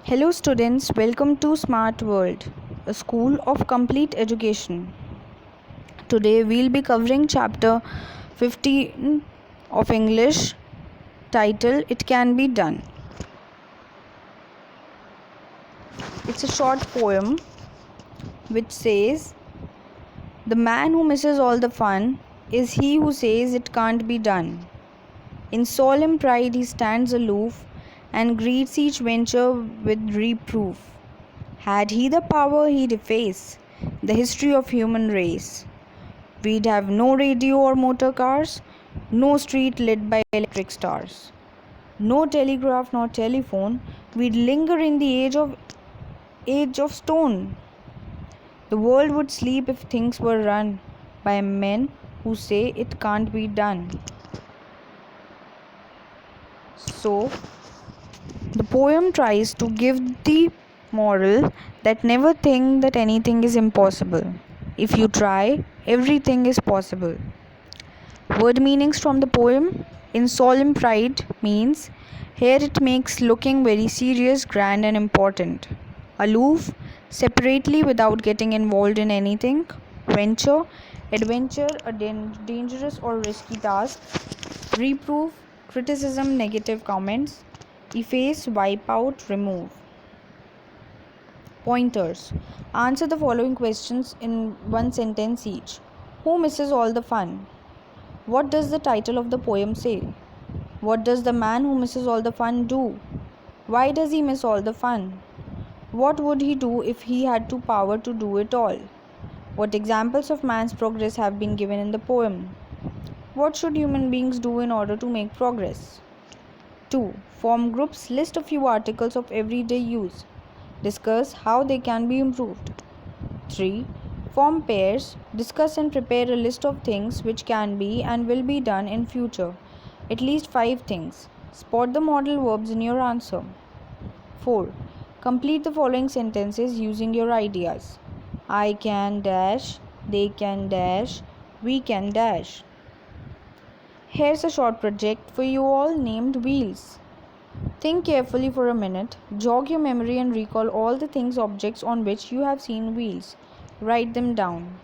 Hello students, welcome to Smart World, a school of complete education. Today we'll be covering chapter 15 of English, title It Can Be Done. It's a short poem which says, "The man who misses all the fun is he who says it can't be done. In solemn pride he stands aloof and greets each venture with reproof. Had he the power, he'd efface the history of human race. We'd have no radio or motor cars, no street lit by electric stars, no telegraph nor telephone. We'd linger in the age of stone. The world would sleep if things were run by men who say it can't be done." So, the poem tries to give the moral that never think that anything is impossible. If you try, everything is possible. Word meanings from the poem. In solemn pride means here it makes looking very serious, grand and important. Aloof, separately without getting involved in anything. Venture, adventure, a dangerous or risky task. Reproof, criticism, negative comments. Efface, wipe out, remove. Pointers. Answer the following questions in one sentence each. Who misses all the fun? What does the title of the poem say? What does the man who misses all the fun do? Why does he miss all the fun? What would he do if he had the power to do it all? What examples of man's progress have been given in the poem? What should human beings do in order to make progress? 2. Form groups. List a few articles of everyday use. Discuss how they can be improved. 3. Form pairs. Discuss and prepare a list of things which can be and will be done in future. At least 5 things. Spot the modal verbs in your answer. 4. Complete the following sentences using your ideas. I can dash, they can dash, we can dash. Here's a short project for you all named Wheels. Think carefully for a minute, jog your memory and recall all the things, objects on which you have seen wheels. Write them down.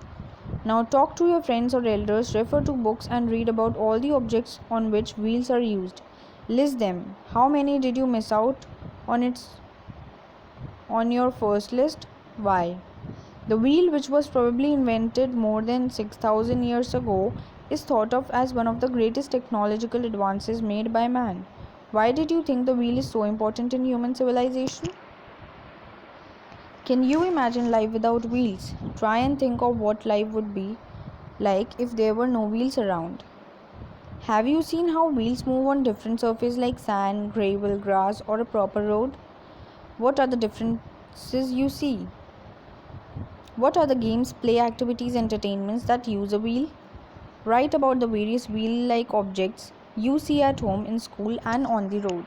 Now talk to your friends or elders, refer to books and read about all the objects on which wheels are used. List them. How many did you miss out on your first list? Why? The wheel, which was probably invented more than 6,000 years ago, is thought of as one of the greatest technological advances made by man. Why did you think the wheel is so important in human civilization? Can you imagine life without wheels? Try and think of what life would be like if there were no wheels around. Have you seen how wheels move on different surfaces like sand, gravel, grass, or a proper road? What are the differences you see? What are the games, play activities, entertainments that use a wheel? Write about the various wheel-like objects you see at home, in school, and on the road.